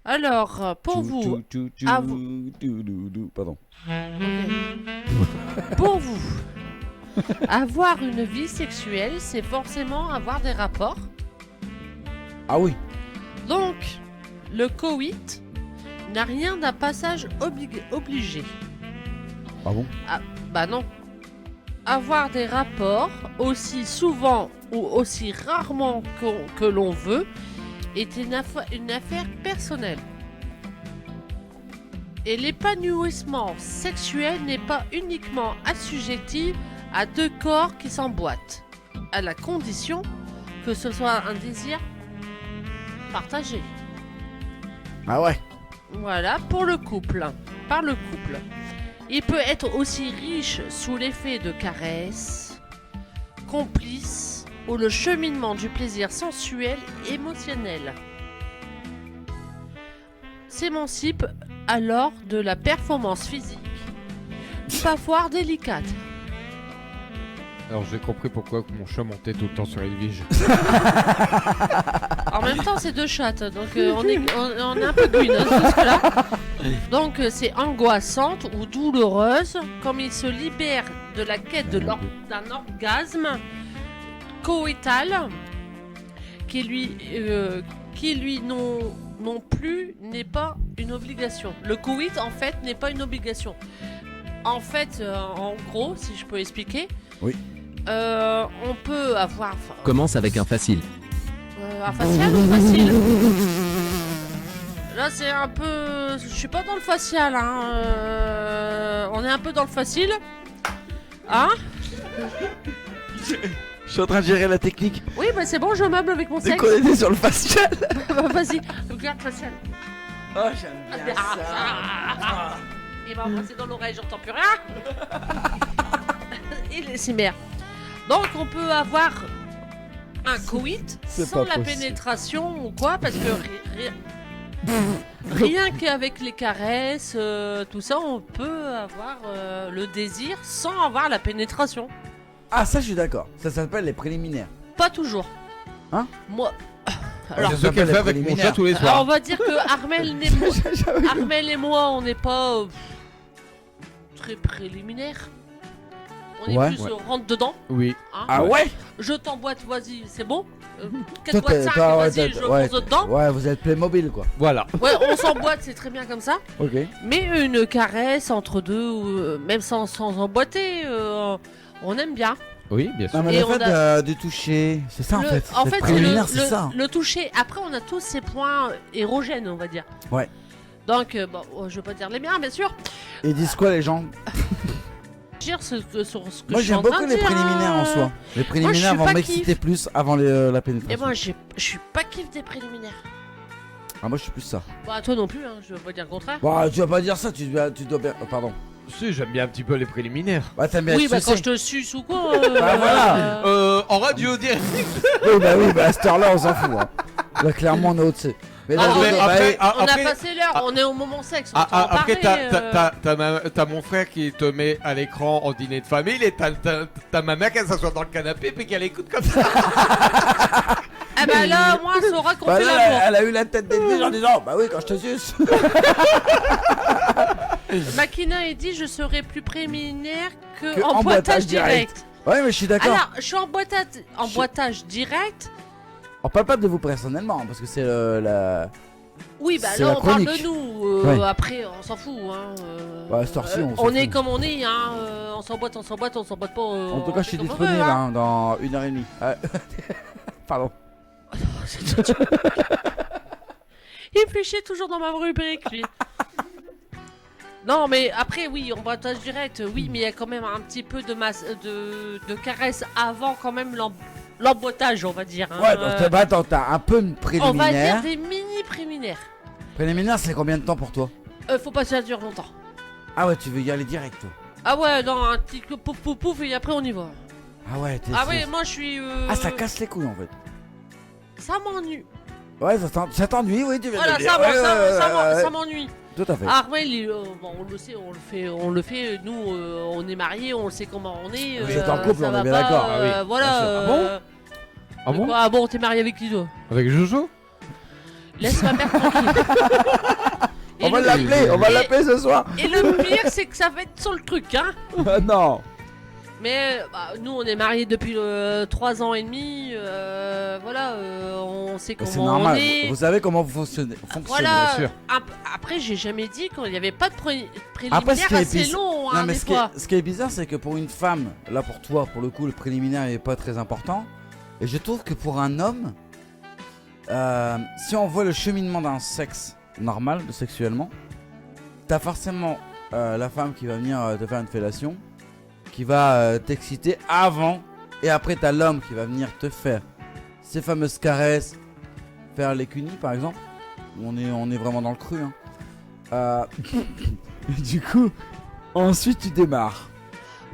Alors, pour vous, Pardon. pour vous, avoir une vie sexuelle, c'est forcément avoir des rapports. Ah oui. Donc, le coït n'a rien d'un passage obligé. Ah bon? Bah non. Avoir des rapports aussi souvent ou aussi rarement que l'on veut est une affaire personnelle. Et l'épanouissement sexuel n'est pas uniquement assujetti à deux corps qui s'emboîtent, à la condition que ce soit un désir partagé. Ah ouais. Voilà, pour le couple. Par le couple. Il peut être aussi riche sous l'effet de caresses, complices ou le cheminement du plaisir sensuel émotionnel. S'émancipe alors de la performance physique, parfois délicate. Alors j'ai compris pourquoi mon chat montait tout le temps sur Edwige. En même temps, c'est deux chattes, donc on est un peu green là. Donc c'est angoissante ou douloureuse, comme il se libère de la quête d'un orgasme coïtal qui lui non plus n'est pas une obligation. Le coït en fait n'est pas une obligation. En fait, en gros, si je peux expliquer. Oui. On peut avoir. Commence avec un facile. Un facial ou facile? Là, c'est un peu. Je suis pas dans le facial, hein. On est un peu dans le facile. Hein? Je suis en train de gérer la technique. Oui, bah c'est bon, je meuble avec mon Dès sexe. qu'on était sur le facial. Bah, vas-y, regarde facial. Oh, j'aime bien ça. Il va embrasser dans l'oreille, j'entends plus rien. Il est si merde. Donc, on peut avoir un coït C'est sans pas la possible. pénétration ou quoi, parce que rien qu'avec les caresses, tout ça, on peut avoir le désir sans avoir la pénétration. Ah, ça, je suis d'accord. Ça s'appelle les préliminaires. Pas toujours. Hein? Moi. Alors, C'est ce qu'elle fait avec mon chat tous les alors, on soirs. va dire que Armel et moi, on n'est pas très préliminaires. On est Ouais. plus rentre dedans. Oui. Hein. Ah ouais? Je t'emboîte, vas-y, c'est bon. 4 Toi, boîtes 5, toi, vas-y, je ouais, fonce dedans. Ouais, vous êtes Playmobil, quoi. Voilà. Ouais, on s'emboîte, c'est très bien comme ça. Ok. Mais une caresse entre deux, même sans emboîter, on aime bien. Oui, bien sûr. Non, mais Et le on fait de toucher, c'est ça en fait. En Les fait, c'est préliminaires, c'est ça. le toucher. Après, on a tous ces points érogènes, on va dire. Ouais. Donc, bon, je veux pas dire les miens, bien sûr. Ils disent quoi, les gens? Dire sur ce que Moi, je suis j'aime en train beaucoup de les dire, préliminaires en soi. Les préliminaires suis vont pas m'exciter kiff. plus avant la Et pénétration. moi, je suis pas kiff des préliminaires. Ah, moi, je suis plus ça. Bah, toi non plus, hein, je veux pas dire le contraire. Bah, tu vas pas dire ça, tu dois bien. Oh, pardon. Si, j'aime bien un petit peu les préliminaires. Bah, t'aimes bien Oui, être bah, quand sucé. je te suce ou quoi. Bah, voilà. En radio direct. Oui, bah, à cette heure-là, on s'en fout. Hein. Là, clairement, on est au-dessus. Mais Ah, là, mais bah, après, On après- a passé l'heure, ah- on est au moment sexe. On va en Après, parler, t'as mon frère qui te met à l'écran en dîner de famille et t'as ma mère qui s'assoit dans le canapé puis qu'elle écoute comme ça. Ah bah là, moi, on saura qu'on bah, fait là, l'amour. elle a eu la tête d'Edwige en disant bah oui, quand je te suce. Makina est dit je serai plus préliminaire que Que en boitage direct. Ouais, mais je suis d'accord. Alors, je suis en boitage direct. On parle pas de vous personnellement, hein, parce que c'est la. Oui, bah C'est là, la on parle chronique. de nous. Ouais. Après, on s'en fout. Hein, Ouais, cette heure-ci, on s'en on est fout. comme on est. Hein, on s'emboîte pas. En tout cas, je suis on fait comme on disponible veut, hein. hein, dans 1h30. Ah, pardon. Il fléchait toujours dans ma rubrique, lui. Non, mais après, oui, en boitage direct, oui, mais il y a quand même un petit peu de masse, de caresse avant quand même l'emboîtage, on va dire. Hein. Ouais, donc bah, attends, t'as un peu de On va dire préliminaire. des mini préliminaires. Préliminaire, c'est combien de temps pour toi? Faut pas que ça dure longtemps. Ah ouais, tu veux y aller direct, toi? Ah ouais, non, un petit pouf pouf pouf et après on y va. Ah ouais, t'es. Ah ouais, moi je suis. Ah, ça casse les couilles en fait. Ça m'ennuie. Ouais, ça t'ennuie, oui, tu veux Voilà, le dire. ça Ouais, m'ennuie. Tout à fait. Armel, bon, on le sait, on le fait. Nous, on est mariés, on sait comment on est. Vous êtes en couple, ça on va est bien pas, d'accord. Ah oui, voilà. bien sûr. Ah bon Ah bon? Ah bon, t'es marié avec qui toi? Avec Jojo? Laisse ma mère tranquille. Et On va le- l'appeler ce soir. Et le pire, c'est que ça va être sur le truc, hein. Non. Mais nous, on est mariés depuis 3 ans et demi. Voilà, on sait C'est comment normal. on est. Vous savez comment vous fonctionnez. Voilà. bien sûr. Après, j'ai jamais dit qu'il n'y avait pas de Après, ce préliminaire qui est assez bizarre- long, Non, hein, mais des ce qui, est, fois. ce qui est bizarre, c'est que pour une femme, là pour toi, pour le coup, le préliminaire n'est pas très important. Et je trouve que pour un homme, si on voit le cheminement d'un sexe normal, sexuellement, t'as forcément la femme qui va venir te faire une fellation, qui va t'exciter avant, et après t'as l'homme qui va venir te faire ces fameuses caresses, faire les cunis par exemple. On est vraiment dans le cru. Hein. Du coup, ensuite tu démarres.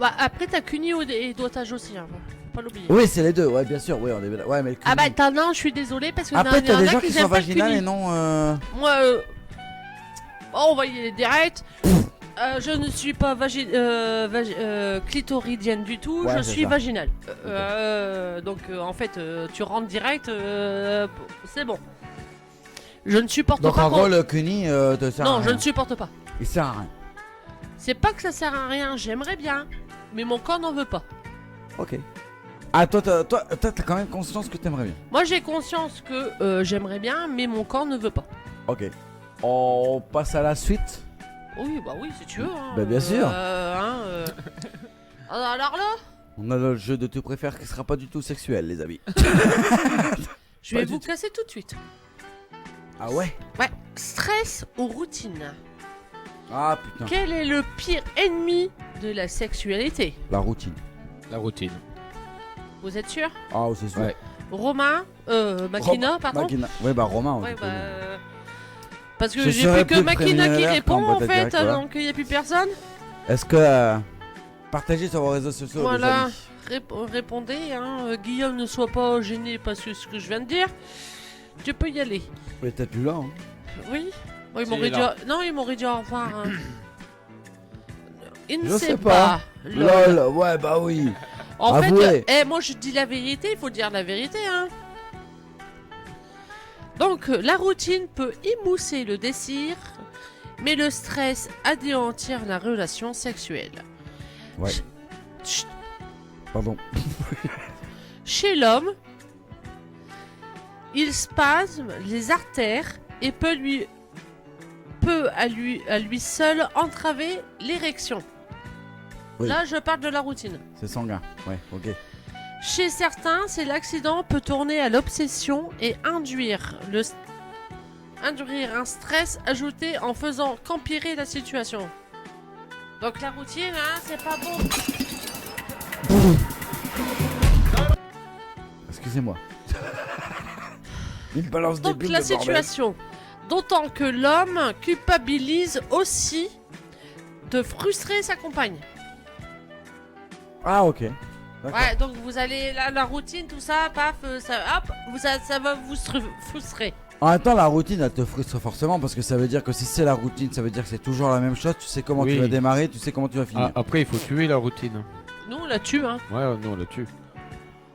Bah, après, t'as cuni et doigtage aussi, hein. Faut pas l'oublier. Oui, c'est les deux, ouais, bien sûr, ouais, on est... ouais, mais le Ah bah, cuni. t'en as un, je suis désolée parce que Après, il y t'as en des a gens qui sont j'aime pas le vaginales cuni. et non. Moi, on va y aller direct. Je ne suis pas clitoridienne du tout, Ouais, je c'est suis ça. vaginale. Donc, en fait, tu rentres direct, c'est bon. Je ne supporte Donc pas. en gros, le cuni te sert à Non, rien. je ne supporte pas. Il sert à rien. C'est pas que ça sert à rien, j'aimerais bien, mais mon corps n'en veut pas. Ok. Ah, toi, t'as quand même conscience que t'aimerais bien. Moi, j'ai conscience que j'aimerais bien, mais mon corps ne veut pas. Ok. On passe à la suite. Oui, bah oui, si tu veux. Hein, Bah, bien sûr. Alors là, On a le jeu de tu préfères qui sera pas du tout sexuel, les amis. je vais Pas du vous tout. casser tout de suite. Ah ouais. Ouais, stress ou routine? Ah putain. Quel est le pire ennemi de la sexualité? La routine. La routine. Vous êtes sûr? Ah, c'est sûr. Ouais. Romain, Makina, pardon. Makina. Ouais, bah Romain. Ouais, on bah, peut- parce que Je j'ai serais plus que plus Makina qui préliminaire répond qu'en en boîte fait, direct, voilà. donc il n'y a plus personne. Est-ce que partagez sur vos réseaux sociaux, Voilà. les amis. Répondez, hein. Guillaume, ne sois pas gêné parce que ce que je viens de dire. Tu peux y aller. Mais t'es plus là. Hein. Oui. Bon, ils Si, m'auraient dit... là. Non, ils m'auraient dit au revoir. Hein. Il ne Je sait sais pas. pas. LOL, ouais, bah oui. En Avouez. fait, moi je dis la vérité, il faut dire la vérité, hein. Donc, la routine peut émousser le désir, mais le stress anéantir la relation sexuelle. Ouais. Chut. Pardon. Chez l'homme, il spasme les artères et peut à lui seul entraver l'érection. Oui. Là, je parle de la routine. C'est sanguin. Ouais, ok. Chez certains, c'est l'accident peut tourner à l'obsession et induire un stress ajouté en faisant qu'empirer la situation. Donc la routine, hein, c'est pas bon. Excusez-moi. Il balance des Donc bulles la de bordel. situation, d'autant que l'homme culpabilise aussi de frustrer sa compagne. Ah ok. D'accord. Ouais, donc vous allez la routine, tout ça, paf, ça, hop, ça va vous frustrer. En même temps, la routine, elle te frustre forcément parce que ça veut dire que si c'est la routine, ça veut dire que c'est toujours la même chose. Tu sais comment Oui. tu vas démarrer, tu sais comment tu vas finir. Ah, après, il faut tuer la routine. Nous, on la tue, hein. Ouais, non, on la tue.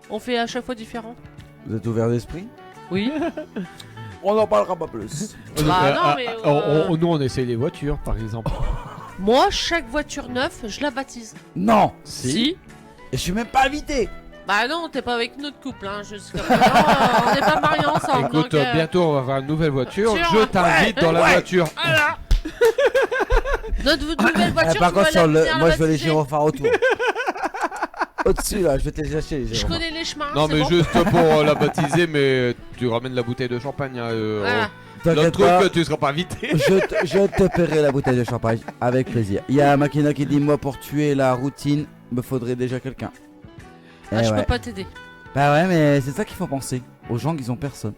On fait à chaque fois différent. Vous êtes ouvert d'esprit? Oui. On n'en parlera pas plus. Bah, non, mais, nous, on essaye les voitures, par exemple. Moi, chaque voiture neuve, je la baptise. Non. Si. Et je suis même pas invité. Bah non, t'es pas avec notre couple, hein. Jusqu'à présent, on n'est pas mariés ensemble. Écoute, donc, bientôt, on va avoir une nouvelle voiture. Voiture. Je t'invite dans la voiture. Voilà. Notre nouvelle voiture, Par tu contre, vas sur la le... venir moi la je veux les baptiser. gyrophares autour. Au-dessus là, je vais te les acheter les Je gyrophares. connais les chemins. Non, c'est mais bon. juste pour la baptiser, mais tu ramènes la bouteille de champagne. Hein, Voilà. L'autre T'inquiète truc, pas, tu seras pas invité. je te paierai la bouteille de champagne avec plaisir. Il y a Makina qui dit moi pour tuer la routine, me faudrait déjà quelqu'un. Ah, Eh je ouais. peux pas t'aider. Bah ouais, mais c'est ça qu'il faut penser. Aux gens qui ont personne.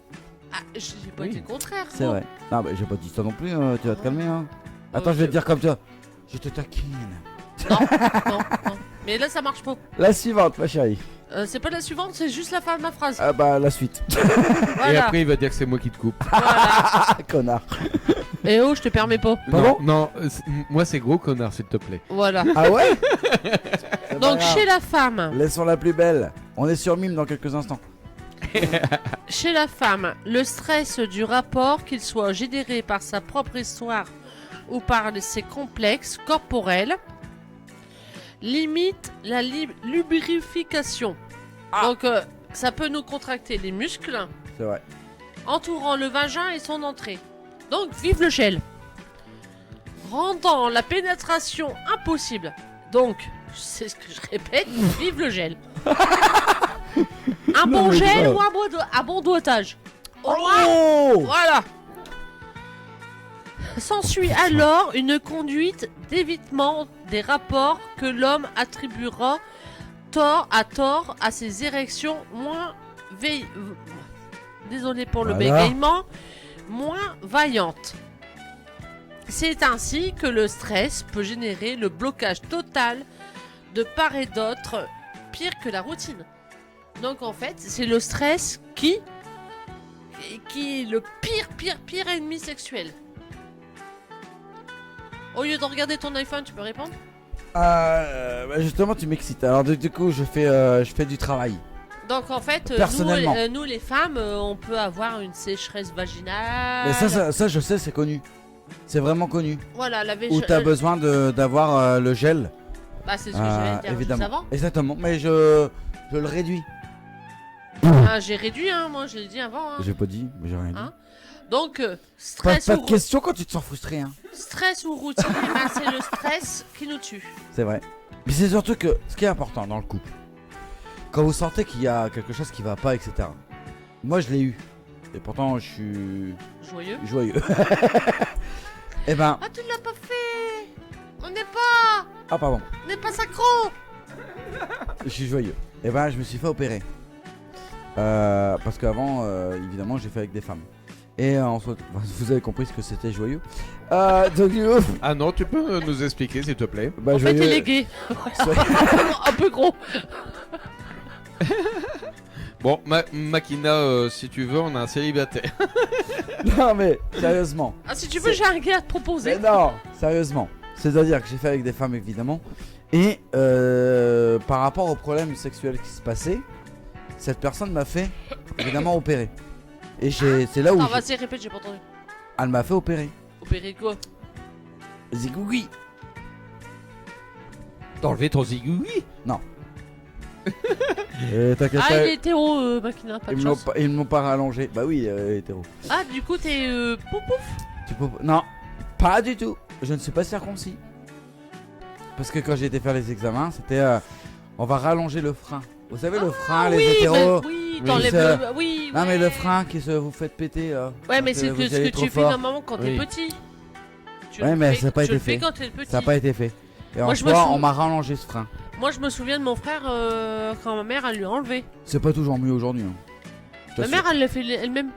Ah, j'ai pas Oui. dit le contraire. C'est gros. vrai. Non, bah j'ai pas dit ça non plus, tu vas te calmer. Hein. Oh, Attends, je vais je- te dire comme ça. Je te taquine. Non, non. Mais là, ça marche pas. La suivante, ma chérie. C'est pas la suivante, c'est juste la fin de ma phrase. Ah bah la suite. Et Voilà. après, il va dire que c'est moi qui te coupe. Voilà. Ah, connard. Eh oh, je te permets pas. Non, non, moi c'est gros connard, s'il te plaît. Voilà. Ah ouais. C'est pas Donc grave. chez la femme, Laissons la plus belle. On est sur Mime dans quelques instants. le stress du rapport, qu'il soit généré par sa propre histoire ou par ses complexes corporels, limite la lubrification. Donc ça peut nous contracter les muscles C'est vrai. entourant le vagin et son entrée. Donc vive le gel. Rendant la pénétration impossible. Donc, c'est ce que je répète, vive le gel. Un bon mais gel grave. ou un bon doigtage. Au moins, Oh. voilà. S'ensuit alors une conduite d'évitement des rapports que l'homme attribuera tort à ses érections désolé pour le Voilà. bégaiement, moins vaillantes. C'est ainsi que le stress peut générer le blocage total de part et d'autre, pire que la routine. Donc en fait, c'est le stress qui est le pire ennemi sexuel. Au lieu de regarder ton iPhone, tu peux répondre? Bah justement, tu m'excites. Alors du coup, je fais du travail. Donc en fait, Personnellement. nous les femmes, on peut avoir une sécheresse vaginale. Mais ça, je sais, c'est connu. C'est vraiment connu. Voilà, la Où t'as besoin d'avoir le gel. Bah c'est ce que j'allais dire Évidemment. juste avant. Exactement. Mais je le réduis. Ah, j'ai réduit, hein, moi je l'ai dit avant. Hein. J'ai pas dit, mais j'ai rien dit. Hein Donc Pas stress, de question quand tu te sens frustré, hein. stress ou routine, eh ben, c'est le stress qui nous tue. C'est vrai. Mais c'est surtout que ce qui est important dans le couple, quand vous sentez qu'il y a quelque chose qui va pas, etc. Moi, je l'ai eu. Et pourtant, je suis Joyeux. joyeux. Eh ben, Ah, tu ne l'as pas fait. On n'est pas sacro. je suis joyeux. Eh ben, je me suis fait opérer. Parce qu'avant, évidemment, j'ai fait avec des femmes. Et en soit, vous avez compris ce que c'était joyeux. Donc, Ah non, tu peux nous expliquer, s'il te plaît? bah, En fait, joyeux. il est gay. Un peu gros. Bon, Makina, si tu veux, on a un célibataire. Non, mais sérieusement. Ah, si tu veux, j'ai un gars à te proposer. Mais non, sérieusement. C'est-à-dire que j'ai fait avec des femmes, évidemment. Et par rapport au problème sexuel qui se passait, cette personne m'a fait, évidemment, opérer. Et c'est là où Attends, vas-y, répète, j'ai pas entendu. elle m'a fait opérer. Opérer quoi? Zigougui. T'enlever ton zigoui? T'inquiète Ah, pas, il est hétéro, Makina, pas de chance. ils me l'ont pas rallongé. Bah oui, hétéro. Ah, du coup, t'es pouf pouf. Tu peux... Non, pas du tout. Je ne suis pas circoncis. Parce que quand j'ai été faire les examens, c'était on va rallonger le frein. Vous savez, le frein, les Oui, hétéros. mais oui, Oui, t'enlèves ça- le. Oui, Non, ouais. mais le frein qui se vous faites péter. Ouais, mais quand, c'est vous ce allez que trop tu fais fort. normalement quand t'es Oui. petit. Tu Ouais, le mais fais- ça a pas tu été le fais fait. quand t'es petit. Ça n'a pas été fait. Et Moi, en je me soi, sou- on m'a rallongé ce frein. Moi, je me souviens de mon frère quand ma mère, elle lui a enlevé. C'est pas toujours mieux aujourd'hui. Hein. Je Ma t'assure. mère, elle le fait elle-même.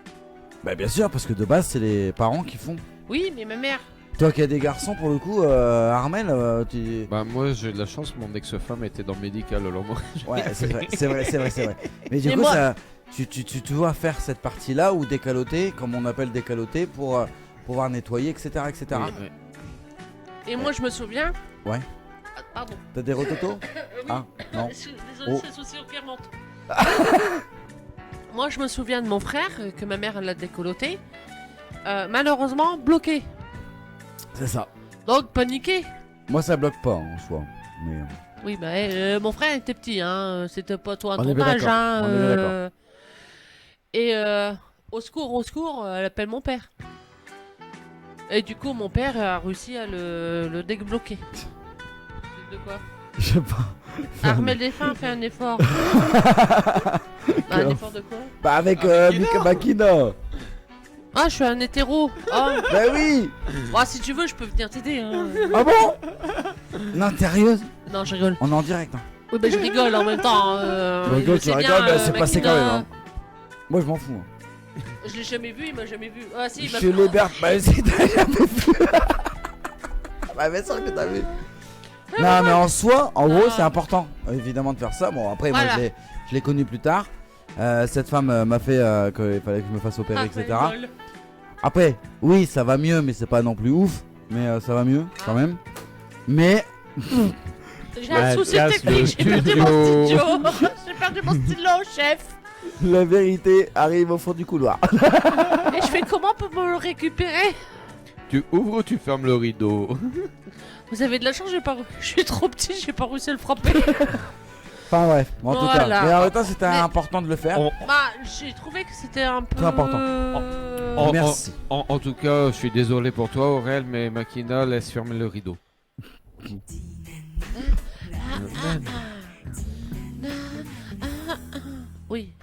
Bah bien sûr, parce que de base, c'est les parents qui font. Oui, mais ma mère. Toi qui as des garçons, pour le coup, Armel, tu... Bah moi j'ai de la chance, mon ex-femme était dans le médical, alors moi... Ouais, c'est vrai, c'est vrai, c'est vrai, c'est vrai. Mais du Mais coup, moi- ça, tu dois faire cette partie-là ou décaloter, comme on appelle décaloter, pour pouvoir nettoyer, etc., etc. Oui, oui. Et moi, je me souviens. Ouais. Ah, pardon. T'as des rototos? Oui. Ah, non. Désolé, Oh. c'est le souci au qui remonte. Moi, je me souviens de mon frère, que ma mère, elle l'a décolleté. Malheureusement, bloqué. C'est ça. Donc, paniqué. Moi, ça bloque pas en soi. Mais, Oui, bah, mon frère était petit, hein. C'était pas toi à On est ton bien âge, d'accord. hein. On est bien d'accord. Et au secours, elle appelle mon père. Et du coup, mon père a réussi à le débloquer. De quoi? je sais pas. Armel Desfins fait un effort. Un effort de quoi? Bah avec Makina. Makina. Ah, je suis un hétéro. Oh. Bah oui. Bah, si tu veux, je peux venir t'aider. Hein. Ah bon? Non, t'es sérieuse? Non, je rigole. On est en direct. Hein. Oui, bah, je rigole en même temps. Tu rigoles, tu rigoles, mais c'est passé quand même. Hein. Makina. Moi, je m'en fous. Hein. Je l'ai jamais vu, il m'a jamais vu. Ah, si, il m'a Je l'héberge. Bah, si t'as jamais vu. Bah, bien sûr que t'as vu. Non, mais en soi, en gros, Ah. c'est important, évidemment, de faire ça. Bon, après, Voilà. moi, je l'ai connu plus tard. Cette femme m'a fait qu'il fallait que je me fasse opérer, etc. Après, oui, ça va mieux, mais c'est pas non plus ouf. Mais ça va mieux quand même. Mais J'ai un souci technique, j'ai perdu mon stylo. J'ai perdu mon stylo, chef. la vérité arrive au fond du couloir. Et je fais comment pour me le récupérer? Tu ouvres ou tu fermes le rideau? Vous avez de la chance, je suis trop petit, j'ai pas réussi à le frapper. Enfin bref, en tout cas. Voilà. Mais en même temps, c'était Mais- important de le faire. Bah, j'ai trouvé que c'était un peu... Très important. En- Merci. En tout cas, je suis désolé pour toi, Aurel, mais Makina laisse fermer le rideau. Oui.